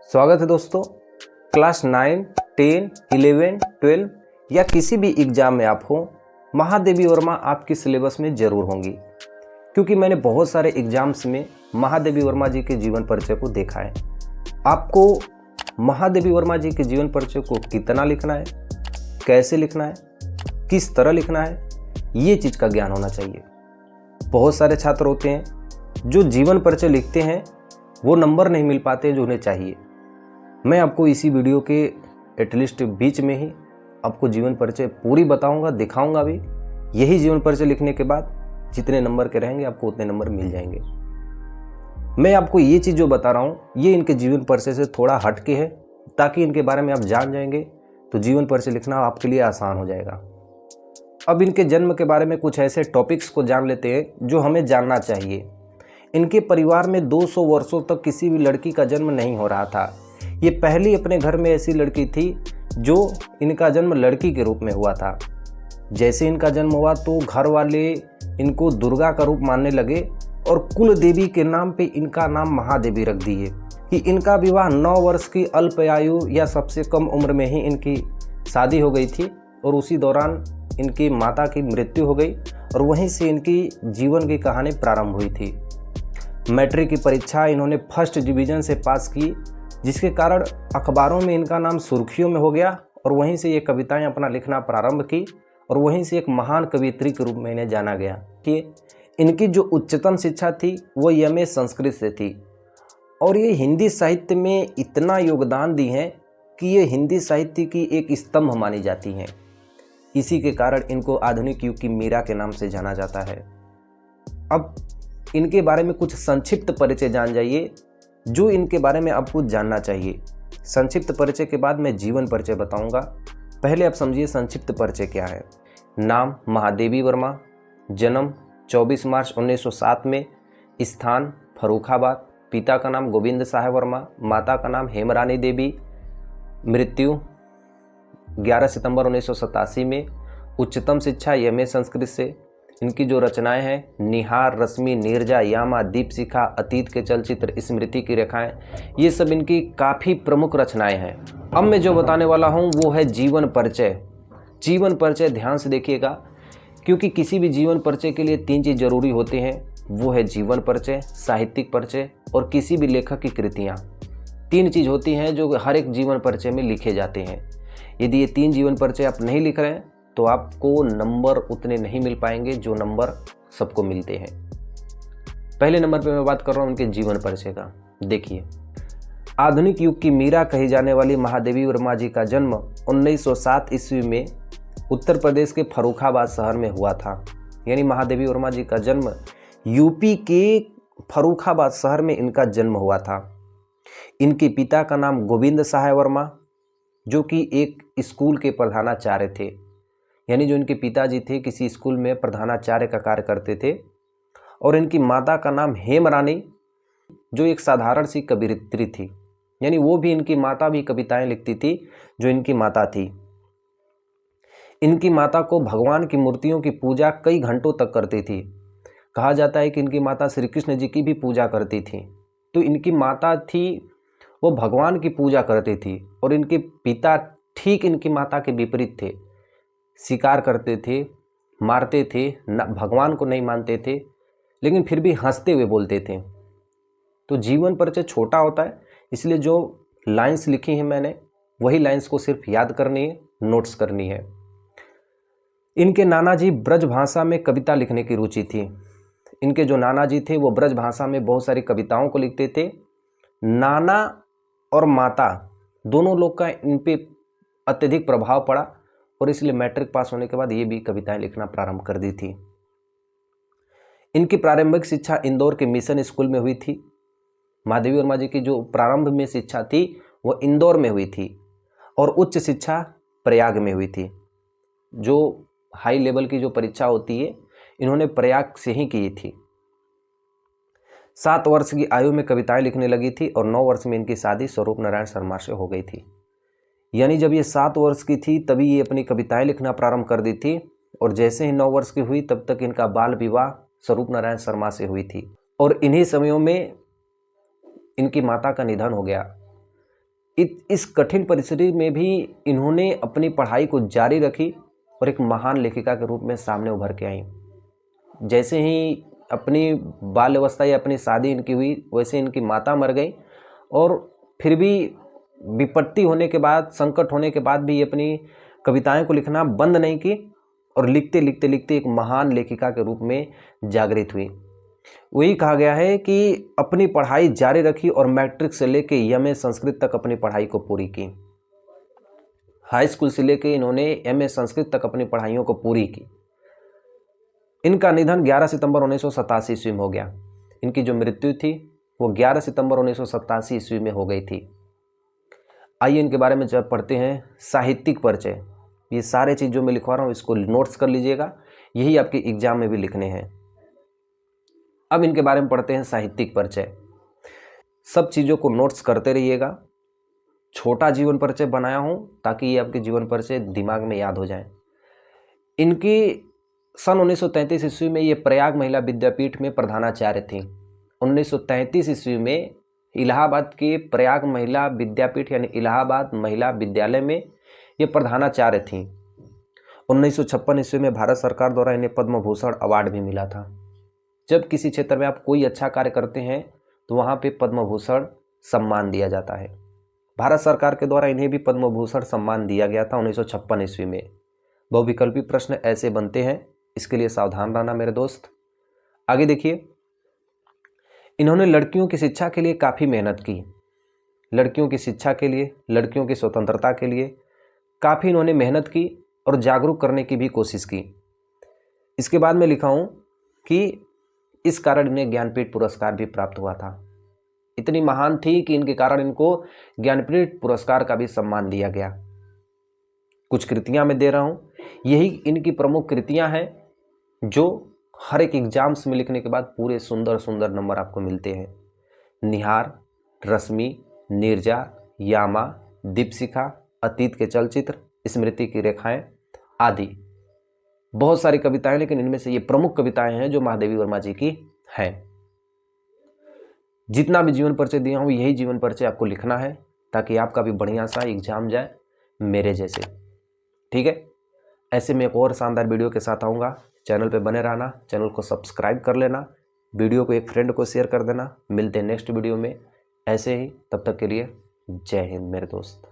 स्वागत है दोस्तों। क्लास 9, 10, 11, 12 या किसी भी एग्ज़ाम में आप हो, महादेवी वर्मा आपकी सिलेबस में ज़रूर होंगी, क्योंकि मैंने बहुत सारे एग्ज़ाम्स में महादेवी वर्मा जी के जीवन परिचय को देखा है। आपको महादेवी वर्मा जी के जीवन परिचय को कितना लिखना है, कैसे लिखना है, किस तरह लिखना है, ये चीज़ का ज्ञान होना चाहिए। बहुत सारे छात्र होते हैं जो जीवन परिचय लिखते हैं, वो नंबर नहीं मिल पाते जो उन्हें चाहिए। मैं आपको इसी वीडियो के एटलीस्ट बीच में ही आपको जीवन परिचय पूरी बताऊंगा, दिखाऊंगा भी। यही जीवन परिचय लिखने के बाद जितने नंबर के रहेंगे आपको उतने नंबर मिल जाएंगे। मैं आपको ये चीज़ जो बता रहा हूँ ये इनके जीवन परिचय से थोड़ा हटके है, ताकि इनके बारे में आप जान जाएंगे तो जीवन परिचय लिखना आपके लिए आसान हो जाएगा। अब इनके जन्म के बारे में कुछ ऐसे टॉपिक्स को जान लेते हैं जो हमें जानना चाहिए। इनके परिवार में 200 वर्षों तक किसी भी लड़की का जन्म नहीं हो रहा था। ये पहली अपने घर में ऐसी लड़की थी जो इनका जन्म लड़की के रूप में हुआ था। जैसे इनका जन्म हुआ तो घर वाले इनको दुर्गा का रूप मानने लगे और कुल देवी के नाम पे इनका नाम महादेवी रख दिए। कि इनका विवाह 9 वर्ष की अल्प आयु या सबसे कम उम्र में ही इनकी शादी हो गई थी और उसी दौरान इनकी माता की मृत्यु हो गई और वहीं से इनकी जीवन की कहानी प्रारंभ हुई थी। मैट्रिक की परीक्षा इन्होंने फर्स्ट डिवीज़न से पास की, जिसके कारण अखबारों में इनका नाम सुर्खियों में हो गया और वहीं से ये कविताएं अपना लिखना प्रारंभ की और वहीं से एक महान कवियत्री के रूप में इन्हें जाना गया। कि इनकी जो उच्चतम शिक्षा थी वो एमए संस्कृत से थी और ये हिंदी साहित्य में इतना योगदान दी हैं कि ये हिंदी साहित्य की एक स्तंभ मानी जाती हैं। इसी के कारण इनको आधुनिक युग की मीरा के नाम से जाना जाता है। अब इनके बारे में कुछ संक्षिप्त परिचय जान जाइए जो इनके बारे में आपको जानना चाहिए। संक्षिप्त परिचय के बाद मैं जीवन परिचय बताऊंगा। पहले आप समझिए संक्षिप्त परिचय क्या है। नाम महादेवी वर्मा, जन्म 24 मार्च 1907 में, स्थान फर्रुखाबाद, पिता का नाम गोविंद साहब वर्मा, माता का नाम हेमरानी देवी, मृत्यु 11 सितंबर 1987 में, उच्चतम शिक्षा एमए संस्कृत से। इनकी जो रचनाएं हैं निहार, रश्मि, नीरजा, यामा, दीपशिखा, अतीत के चलचित्र, स्मृति की रेखाएं, ये सब इनकी काफ़ी प्रमुख रचनाएं हैं। अब मैं जो बताने वाला हूं वो है जीवन परिचय। जीवन परिचय ध्यान से देखिएगा, क्योंकि किसी भी जीवन परिचय के लिए 3 चीज़ जरूरी होते हैं। वो है जीवन परिचय, साहित्यिक परिचय और किसी भी लेखक की कृतियाँ। 3 चीज़ होती हैं जो हर एक जीवन परिचय में लिखे जाते हैं। यदि ये 3 जीवन परिचय आप नहीं लिख रहे हैं तो आपको नंबर उतने नहीं मिल पाएंगे जो नंबर सबको मिलते हैं। पहले नंबर पे मैं बात कर रहा हूँ उनके जीवन परिचय का। देखिए, आधुनिक युग की मीरा कही जाने वाली महादेवी वर्मा जी का जन्म 1907 ईस्वी में उत्तर प्रदेश के फर्रुखाबाद शहर में हुआ था। यानी महादेवी वर्मा जी का जन्म यूपी के फर्रुखाबाद शहर में इनका जन्म हुआ था। इनके पिता का नाम गोविंद साहब वर्मा, जो कि एक स्कूल के प्रधानाचार्य थे। यानी जो इनके पिताजी थे किसी स्कूल में प्रधानाचार्य का कार्य करते थे। और इनकी माता का नाम हेमरानी, जो एक साधारण सी कवियत्री थी। यानी वो भी, इनकी माता भी कविताएं लिखती थी जो इनकी माता थी। इनकी माता को भगवान की मूर्तियों की पूजा कई घंटों तक करती थी। कहा जाता है कि इनकी माता श्री कृष्ण जी की भी पूजा करती थी। तो इनकी माता थी वो भगवान की पूजा करती थी और इनके पिता ठीक इनकी माता के विपरीत थे। शिकार करते थे, मारते थे, भगवान को नहीं मानते थे, लेकिन फिर भी हंसते हुए बोलते थे। तो जीवन परिचय छोटा होता है, इसलिए जो लाइंस लिखी हैं मैंने वही लाइंस को सिर्फ याद करनी है, नोट्स करनी है। इनके नाना जी ब्रज भाषा में कविता लिखने की रुचि थी। इनके जो नाना जी थे वो ब्रज भाषा में बहुत सारी कविताओं को लिखते थे। नाना और माता दोनों लोग का इन पे अत्यधिक प्रभाव पड़ा और इसलिए मैट्रिक पास होने के बाद ये भी कविताएं लिखना प्रारंभ कर दी थी। इनकी प्रारंभिक शिक्षा इंदौर के मिशन स्कूल में हुई थी। महादेवी वर्मा जी की जो प्रारंभ में शिक्षा थी वो इंदौर में हुई थी और उच्च शिक्षा प्रयाग में हुई थी। जो हाई लेवल की जो परीक्षा होती है इन्होंने प्रयाग से ही की थी। 7 वर्ष की आयु में कविताएं लिखने लगी थी और 9 वर्ष में इनकी शादी स्वरूप नारायण शर्मा से हो गई थी। यानी जब ये 7 वर्ष की थी तभी ये अपनी कविताएं लिखना प्रारंभ कर दी थी और जैसे ही 9 वर्ष की हुई तब तक इनका बाल विवाह स्वरूप नारायण शर्मा से हुई थी। और इन्हीं समयों में इनकी माता का निधन हो गया। इस कठिन परिस्थिति में भी इन्होंने अपनी पढ़ाई को जारी रखी और एक महान लेखिका के रूप में सामने उभर के आई। जैसे ही अपनी बाल अवस्था या अपनी शादी इनकी हुई, वैसे इनकी माता मर गई और फिर भी विपत्ति होने के बाद, संकट होने के बाद भी ये अपनी कविताएं को लिखना बंद नहीं की और लिखते लिखते लिखते एक महान लेखिका के रूप में जागृत हुई। वही कहा गया है कि अपनी पढ़ाई जारी रखी और मैट्रिक से लेके एमए संस्कृत तक अपनी पढ़ाई को पूरी की। हाई स्कूल से लेके इन्होंने एमए संस्कृत तक अपनी पढ़ाइयों को पूरी की। इनका निधन 11 सितंबर 1987 ईस्वी में हो गया। इनकी जो मृत्यु थी वो 11 सितंबर 1987 ईस्वी में हो गई थी। आइए इनके बारे में जब पढ़ते हैं। साहित्यिक परिचय, ये सारे चीज़ जो मैं लिखवा रहा हूँ इसको नोट्स कर लीजिएगा, यही आपके एग्जाम में भी लिखने हैं। अब इनके बारे में पढ़ते हैं। साहित्यिक परिचय, सब चीज़ों को नोट्स करते रहिएगा। छोटा जीवन परिचय बनाया हूँ ताकि ये आपके जीवन परिचय दिमाग में याद हो जाए। इनकी सन 1933 ईस्वी में ये प्रयाग महिला विद्यापीठ में प्रधानाचार्य थी। 1933 ईस्वी में इलाहाबाद के प्रयाग महिला विद्यापीठ यानी इलाहाबाद महिला विद्यालय में ये प्रधानाचार्य थी। 1956 ईस्वी में भारत सरकार द्वारा इन्हें पद्म भूषण अवार्ड भी मिला था। जब किसी क्षेत्र में आप कोई अच्छा कार्य करते हैं तो वहाँ पे पद्म भूषण सम्मान दिया जाता है। भारत सरकार के द्वारा इन्हें भी पद्म भूषण सम्मान दिया गया था 1956 ईस्वी में। बहुविकल्पी प्रश्न ऐसे बनते हैं, इसके लिए सावधान रहना मेरे दोस्त। आगे देखिए, इन्होंने लड़कियों की शिक्षा के लिए काफ़ी मेहनत की। लड़कियों की शिक्षा के लिए, लड़कियों की स्वतंत्रता के लिए काफ़ी इन्होंने मेहनत की और जागरूक करने की भी कोशिश की। इसके बाद मैं लिखा हूँ कि इस कारण इन्हें ज्ञानपीठ पुरस्कार भी प्राप्त हुआ था। इतनी महान थी कि इनके कारण इनको ज्ञानपीठ पुरस्कार का भी सम्मान दिया गया। कुछ कृतियाँ मैं दे रहा हूँ, यही इनकी प्रमुख कृतियाँ हैं जो हर एक एग्जाम्स में लिखने के बाद पूरे सुंदर सुंदर नंबर आपको मिलते हैं। निहार, रश्मि, नीरजा, यामा, दीपशिखा, अतीत के चलचित्र, स्मृति की रेखाएं आदि। बहुत सारी कविताएं, लेकिन इनमें से ये प्रमुख कविताएं हैं जो महादेवी वर्मा जी की हैं। जितना भी जीवन परिचय दिया हूँ यही जीवन परिचय आपको लिखना है ताकि आपका भी बढ़िया सा एग्जाम जाए मेरे जैसे। ठीक है, ऐसे में एक और शानदार वीडियो के साथ आऊँगा। चैनल पे बने रहना, चैनल को सब्सक्राइब कर लेना, वीडियो को एक फ्रेंड को शेयर कर देना। मिलते हैं नेक्स्ट वीडियो में ऐसे ही, तब तक के लिए जय हिंद मेरे दोस्त।